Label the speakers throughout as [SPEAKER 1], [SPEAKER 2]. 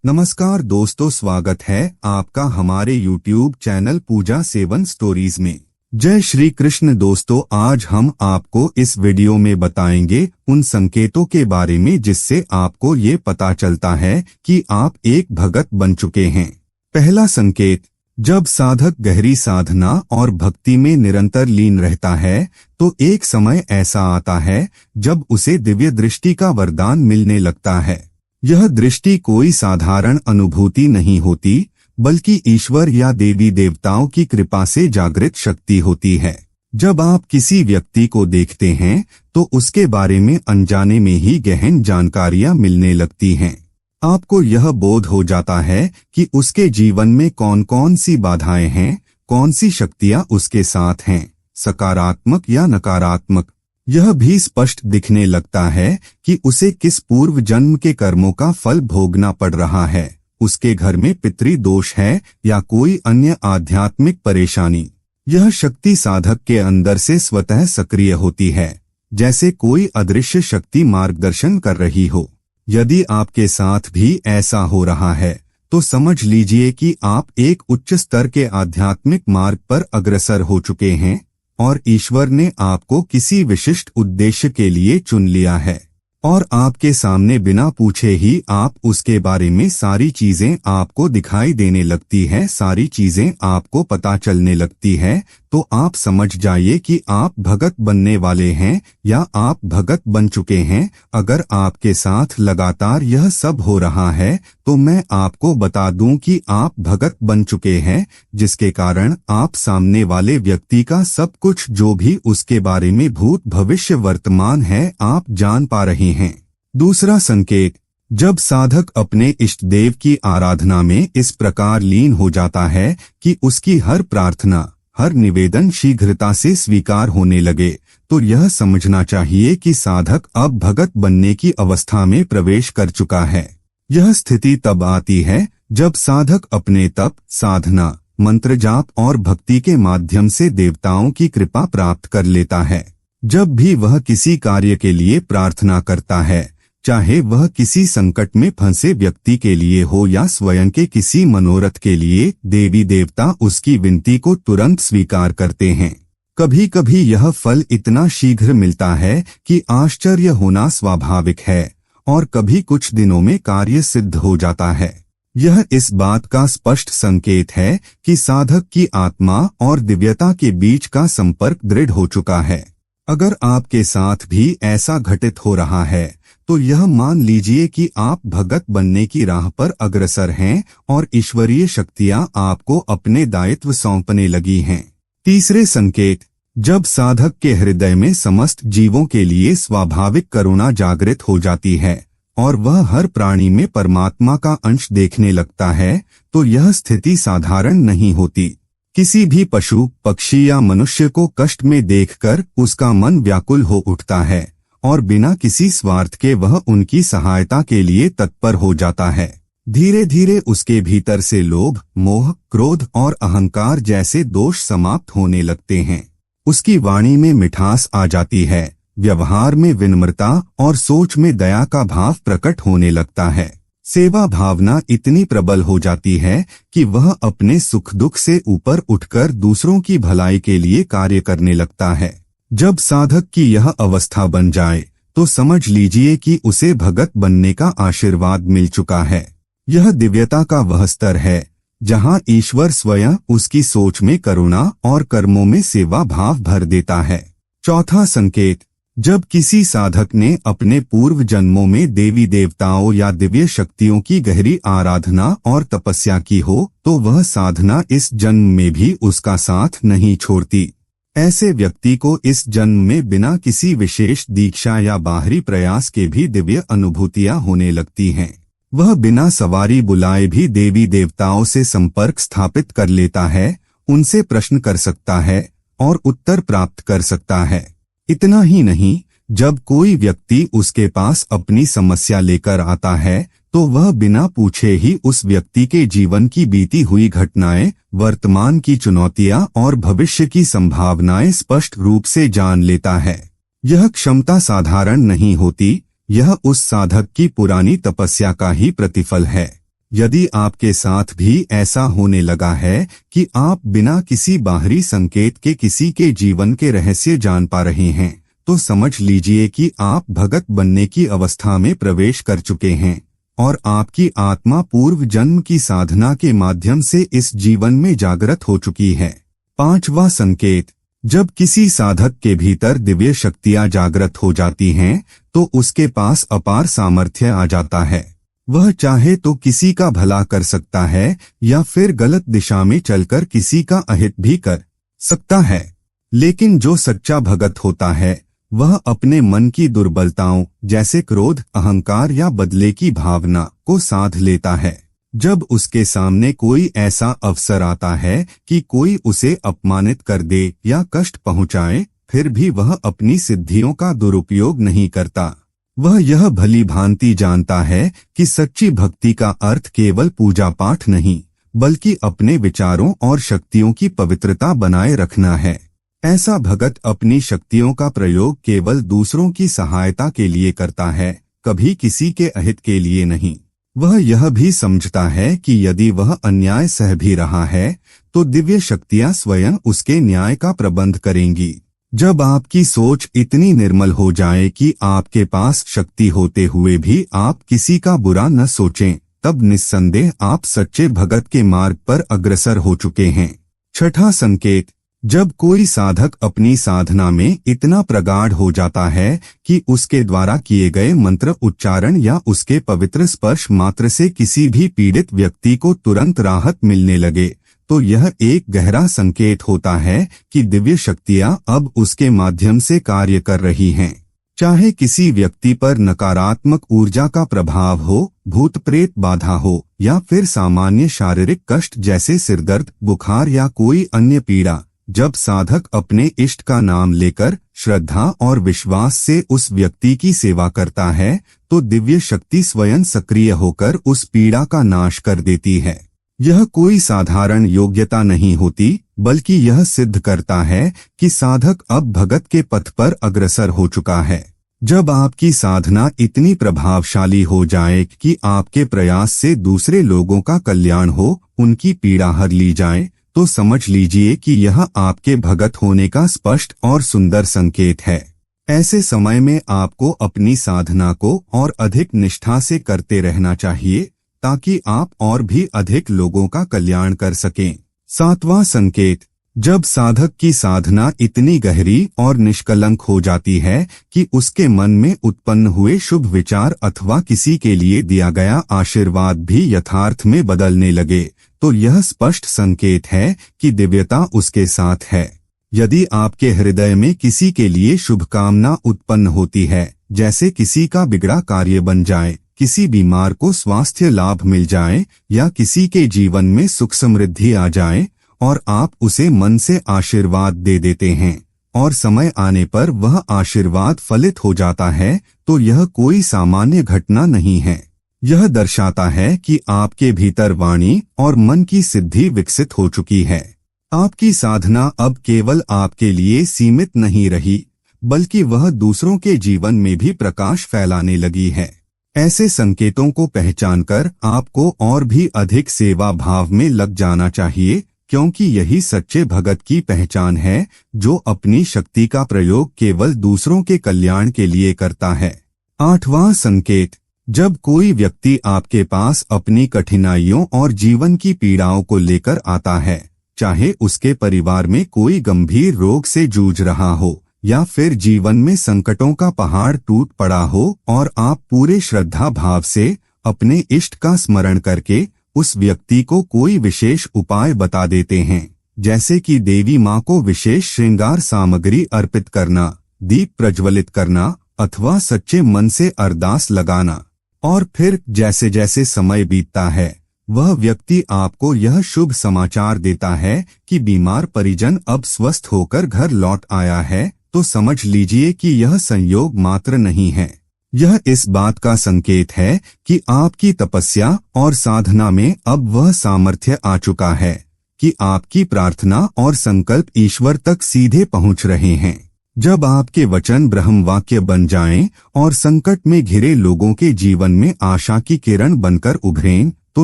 [SPEAKER 1] नमस्कार दोस्तों, स्वागत है आपका हमारे YouTube चैनल पूजा 7 स्टोरीज में। जय श्री कृष्ण दोस्तों, आज हम आपको इस वीडियो में बताएंगे उन संकेतों के बारे में जिससे आपको ये पता चलता है कि आप एक भगत बन चुके हैं। पहला संकेत, जब साधक गहरी साधना और भक्ति में निरंतर लीन रहता है तो एक समय ऐसा आता है जब उसे दिव्य दृष्टि का वरदान मिलने लगता है। यह दृष्टि कोई साधारण अनुभूति नहीं होती, बल्कि ईश्वर या देवी देवताओं की कृपा से जागृत शक्ति होती है। जब आप किसी व्यक्ति को देखते हैं तो उसके बारे में अनजाने में ही गहन जानकारियां मिलने लगती हैं। आपको यह बोध हो जाता है कि उसके जीवन में कौन कौन सी बाधाएं हैं, कौन सी शक्तियां उसके साथ हैं, सकारात्मक या नकारात्मक। यह भी स्पष्ट दिखने लगता है कि उसे किस पूर्व जन्म के कर्मों का फल भोगना पड़ रहा है, उसके घर में पितृ दोष है या कोई अन्य आध्यात्मिक परेशानी। यह शक्ति साधक के अंदर से स्वतः सक्रिय होती है, जैसे कोई अदृश्य शक्ति मार्गदर्शन कर रही हो। यदि आपके साथ भी ऐसा हो रहा है तो समझ लीजिए कि आप एक उच्च स्तर के आध्यात्मिक मार्ग पर अग्रसर हो चुके हैं और ईश्वर ने आपको किसी विशिष्ट उद्देश्य के लिए चुन लिया है और आपके सामने बिना पूछे ही आप उसके बारे में सारी चीजें आपको दिखाई देने लगती है, सारी चीजें आपको पता चलने लगती है। तो आप समझ जाइए कि आप भगत बनने वाले हैं या आप भगत बन चुके हैं। अगर आपके साथ लगातार यह सब हो रहा है तो मैं आपको बता दूं कि आप भगत बन चुके हैं, जिसके कारण आप सामने वाले व्यक्ति का सब कुछ, जो भी उसके बारे में भूत भविष्य वर्तमान है, आप जान पा रहे हैं। दूसरा संकेत, जब साधक अपने इष्ट देव की आराधना में इस प्रकार लीन हो जाता है कि उसकी हर प्रार्थना, हर निवेदन शीघ्रता से स्वीकार होने लगे, तो यह समझना चाहिए कि साधक अब भगत बनने की अवस्था में प्रवेश कर चुका है। यह स्थिति तब आती है जब साधक अपने तप, साधना, मंत्र जाप और भक्ति के माध्यम से देवताओं की कृपा प्राप्त कर लेता है। जब भी वह किसी कार्य के लिए प्रार्थना करता है, चाहे वह किसी संकट में फंसे व्यक्ति के लिए हो या स्वयं के किसी मनोरथ के लिए, देवी देवता उसकी विनती को तुरंत स्वीकार करते हैं। कभी कभी यह फल इतना शीघ्र मिलता है कि आश्चर्य होना स्वाभाविक है और कभी कुछ दिनों में कार्य सिद्ध हो जाता है। यह इस बात का स्पष्ट संकेत है कि साधक की आत्मा और दिव्यता के बीच का संपर्क दृढ़ हो चुका है। अगर आपके साथ भी ऐसा घटित हो रहा है तो यह मान लीजिए कि आप भगत बनने की राह पर अग्रसर हैं और ईश्वरीय शक्तियां आपको अपने दायित्व सौंपने लगी हैं। तीसरे संकेत, जब साधक के हृदय में समस्त जीवों के लिए स्वाभाविक करुणा जागृत हो जाती है और वह हर प्राणी में परमात्मा का अंश देखने लगता है, तो यह स्थिति साधारण नहीं होती। किसी भी पशु, पक्षी या मनुष्य को कष्ट में देखकर उसका मन व्याकुल हो उठता है और बिना किसी स्वार्थ के वह उनकी सहायता के लिए तत्पर हो जाता है। धीरे धीरे उसके भीतर से लोभ, मोह, क्रोध और अहंकार जैसे दोष समाप्त होने लगते हैं। उसकी वाणी में मिठास आ जाती है, व्यवहार में विनम्रता और सोच में दया का भाव प्रकट होने लगता है। सेवा भावना इतनी प्रबल हो जाती है कि वह अपने सुख दुख से ऊपर उठकर दूसरों की भलाई के लिए कार्य करने लगता है। जब साधक की यह अवस्था बन जाए तो समझ लीजिए कि उसे भगत बनने का आशीर्वाद मिल चुका है। यह दिव्यता का वह स्तर है जहां ईश्वर स्वयं उसकी सोच में करुणा और कर्मों में सेवा भाव भर देता है। चौथा संकेत, जब किसी साधक ने अपने पूर्व जन्मों में देवी देवताओं या दिव्य शक्तियों की गहरी आराधना और तपस्या की हो तो वह साधना इस जन्म में भी उसका साथ नहीं छोड़ती। ऐसे व्यक्ति को इस जन्म में बिना किसी विशेष दीक्षा या बाहरी प्रयास के भी दिव्य अनुभूतियां होने लगती हैं। वह बिना सवारी बुलाए भी देवी देवताओं से संपर्क स्थापित कर लेता है, उनसे प्रश्न कर सकता है और उत्तर प्राप्त कर सकता है। इतना ही नहीं, जब कोई व्यक्ति उसके पास अपनी समस्या लेकर आता है तो वह बिना पूछे ही उस व्यक्ति के जीवन की बीती हुई घटनाएं, वर्तमान की चुनौतियां और भविष्य की संभावनाएं स्पष्ट रूप से जान लेता है। यह क्षमता साधारण नहीं होती, यह उस साधक की पुरानी तपस्या का ही प्रतिफल है। यदि आपके साथ भी ऐसा होने लगा है कि आप बिना किसी बाहरी संकेत के किसी के जीवन के रहस्य जान पा रहे हैं, तो समझ लीजिए कि आप भगत बनने की अवस्था में प्रवेश कर चुके हैं और आपकी आत्मा पूर्व जन्म की साधना के माध्यम से इस जीवन में जागृत हो चुकी है। 5वां संकेत, जब किसी साधक के भीतर दिव्य शक्तियां जागृत हो जाती हैं, तो उसके पास अपार सामर्थ्य आ जाता है। वह चाहे तो किसी का भला कर सकता है या फिर गलत दिशा में चलकर किसी का अहित भी कर सकता है। लेकिन जो सच्चा भगत होता है, वह अपने मन की दुर्बलताओं जैसे क्रोध, अहंकार या बदले की भावना को साध लेता है। जब उसके सामने कोई ऐसा अवसर आता है कि कोई उसे अपमानित कर दे या कष्ट पहुंचाए, फिर भी वह अपनी सिद्धियों का दुरुपयोग नहीं करता। वह यह भली भांति जानता है कि सच्ची भक्ति का अर्थ केवल पूजा पाठ नहीं, बल्कि अपने विचारों और शक्तियों की पवित्रता बनाए रखना है। ऐसा भगत अपनी शक्तियों का प्रयोग केवल दूसरों की सहायता के लिए करता है, कभी किसी के अहित के लिए नहीं। वह यह भी समझता है कि यदि वह अन्याय सह भी रहा है, तो दिव्य शक्तियां स्वयं उसके न्याय का प्रबंध करेंगी। जब आपकी सोच इतनी निर्मल हो जाए कि आपके पास शक्ति होते हुए भी आप किसी का बुरा न सोचें, तब निस्संदेह आप सच्चे भगत के मार्ग पर अग्रसर हो चुके हैं। 6वां संकेत, जब कोई साधक अपनी साधना में इतना प्रगाढ़ हो जाता है कि उसके द्वारा किए गए मंत्र उच्चारण या उसके पवित्र स्पर्श मात्र से किसी भी पीड़ित व्यक्ति को तुरंत राहत मिलने लगे, तो यह एक गहरा संकेत होता है कि दिव्य शक्तियां अब उसके माध्यम से कार्य कर रही हैं। चाहे किसी व्यक्ति पर नकारात्मक ऊर्जा का प्रभाव हो, भूत प्रेत बाधा हो या फिर सामान्य शारीरिक कष्ट जैसे सिरदर्द, बुखार या कोई अन्य पीड़ा, जब साधक अपने इष्ट का नाम लेकर श्रद्धा और विश्वास से उस व्यक्ति की सेवा करता है, तो दिव्य शक्ति स्वयं सक्रिय होकर उस पीड़ा का नाश कर देती है। यह कोई साधारण योग्यता नहीं होती, बल्कि यह सिद्ध करता है कि साधक अब भगत के पथ पर अग्रसर हो चुका है। जब आपकी साधना इतनी प्रभावशाली हो जाए कि आपके प्रयास से दूसरे लोगों का कल्याण हो, उनकी पीड़ा हर ली जाए, तो समझ लीजिए कि यह आपके भगत होने का स्पष्ट और सुंदर संकेत है। ऐसे समय में आपको अपनी साधना को और अधिक निष्ठा से करते रहना चाहिए, ताकि आप और भी अधिक लोगों का कल्याण कर सकें। 7वां संकेत, जब साधक की साधना इतनी गहरी और निष्कलंक हो जाती है कि उसके मन में उत्पन्न हुए शुभ विचार अथवा किसी के लिए दिया गया आशीर्वाद भी यथार्थ में बदलने लगे, तो यह स्पष्ट संकेत है कि दिव्यता उसके साथ है। यदि आपके हृदय में किसी के लिए शुभकामना उत्पन्न होती है, जैसे किसी का बिगड़ा कार्य बन जाए, किसी बीमार को स्वास्थ्य लाभ मिल जाए या किसी के जीवन में सुख समृद्धि आ जाए, और आप उसे मन से आशीर्वाद दे देते हैं और समय आने पर वह आशीर्वाद फलित हो जाता है, तो यह कोई सामान्य घटना नहीं है। यह दर्शाता है कि आपके भीतर वाणी और मन की सिद्धि विकसित हो चुकी है। आपकी साधना अब केवल आपके लिए सीमित नहीं रही, बल्कि वह दूसरों के जीवन में भी प्रकाश फैलाने लगी है। ऐसे संकेतों को पहचानकर आपको और भी अधिक सेवा भाव में लग जाना चाहिए, क्योंकि यही सच्चे भगत की पहचान है, जो अपनी शक्ति का प्रयोग केवल दूसरों के कल्याण के लिए करता है। 8वां संकेत, जब कोई व्यक्ति आपके पास अपनी कठिनाइयों और जीवन की पीड़ाओं को लेकर आता है, चाहे उसके परिवार में कोई गंभीर रोग से जूझ रहा हो या फिर जीवन में संकटों का पहाड़ टूट पड़ा हो, और आप पूरे श्रद्धा भाव से अपने इष्ट का स्मरण करके उस व्यक्ति को कोई विशेष उपाय बता देते हैं, जैसे कि देवी माँ को विशेष श्रृंगार सामग्री अर्पित करना, दीप प्रज्वलित करना अथवा सच्चे मन से अरदास लगाना, और फिर जैसे जैसे समय बीतता है, वह व्यक्ति आपको यह शुभ समाचार देता है कि बीमार परिजन अब स्वस्थ होकर घर लौट आया है, तो समझ लीजिए कि यह संयोग मात्र नहीं है। यह इस बात का संकेत है कि आपकी तपस्या और साधना में अब वह सामर्थ्य आ चुका है कि आपकी प्रार्थना और संकल्प ईश्वर तक सीधे पहुंच रहे हैं। जब आपके वचन ब्रह्म वाक्य बन जाएं और संकट में घिरे लोगों के जीवन में आशा की किरण बनकर उभरें, तो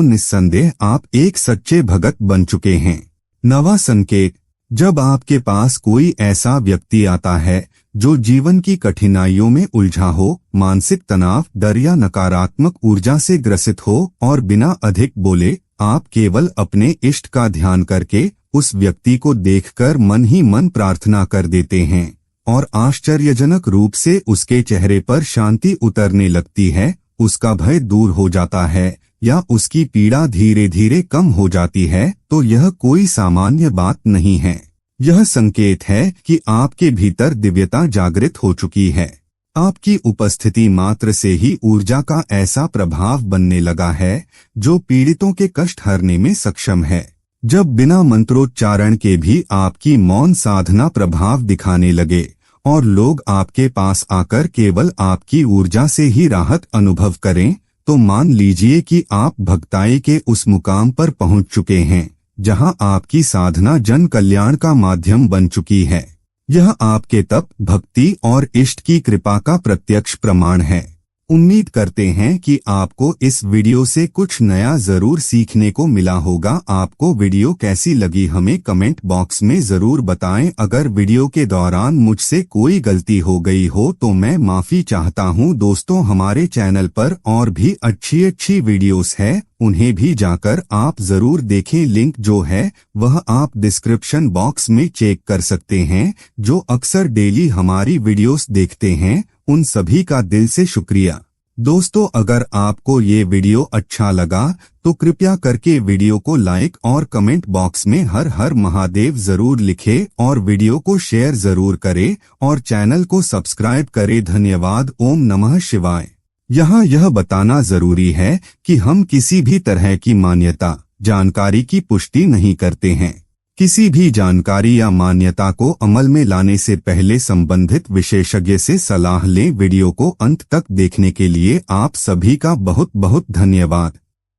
[SPEAKER 1] निस्संदेह आप एक सच्चे भगत बन चुके हैं। नवा संकेत, जब आपके पास कोई ऐसा व्यक्ति आता है जो जीवन की कठिनाइयों में उलझा हो, मानसिक तनाव, डर या नकारात्मक ऊर्जा से ग्रसित हो और बिना अधिक बोले आप केवल अपने इष्ट का ध्यान करके उस व्यक्ति को देखकर मन ही मन प्रार्थना कर देते हैं और आश्चर्यजनक रूप से उसके चेहरे पर शांति उतरने लगती है, उसका भय दूर हो जाता है या उसकी पीड़ा धीरे धीरे कम हो जाती है, तो यह कोई सामान्य बात नहीं है। यह संकेत है कि आपके भीतर दिव्यता जागृत हो चुकी है। आपकी उपस्थिति मात्र से ही ऊर्जा का ऐसा प्रभाव बनने लगा है जो पीड़ितों के कष्ट हरने में सक्षम है। जब बिना मंत्रोच्चारण के भी आपकी मौन साधना प्रभाव दिखाने लगे और लोग आपके पास आकर केवल आपकी ऊर्जा से ही राहत अनुभव करें, तो मान लीजिए कि आप भक्ताई के उस मुकाम पर पहुंच चुके हैं जहां आपकी साधना जन कल्याण का माध्यम बन चुकी है। यह आपके तप, भक्ति और इष्ट की कृपा का प्रत्यक्ष प्रमाण है। उम्मीद करते हैं कि आपको इस वीडियो से कुछ नया जरूर सीखने को मिला होगा। आपको वीडियो कैसी लगी हमें कमेंट बॉक्स में जरूर बताएं। अगर वीडियो के दौरान मुझसे कोई गलती हो गई हो तो मैं माफी चाहता हूं। दोस्तों, हमारे चैनल पर और भी अच्छी वीडियोस है, उन्हें भी जाकर आप जरूर देखें। लिंक जो है वह आप डिस्क्रिप्शन बॉक्स में चेक कर सकते हैं। जो अक्सर डेली हमारी वीडियोस देखते हैं उन सभी का दिल से शुक्रिया। दोस्तों, अगर आपको ये वीडियो अच्छा लगा तो कृपया करके वीडियो को लाइक और कमेंट बॉक्स में हर हर महादेव जरूर लिखें और वीडियो को शेयर जरूर करें और चैनल को सब्सक्राइब करें। धन्यवाद। ओम नमः शिवाय। यहाँ यह बताना जरूरी है कि हम किसी भी तरह की मान्यता, जानकारी की पुष्टि नहीं करते हैं। किसी भी जानकारी या मान्यता को अमल में लाने से पहले संबंधित विशेषज्ञ से सलाह लें। वीडियो को अंत तक देखने के लिए आप सभी का बहुत बहुत धन्यवाद।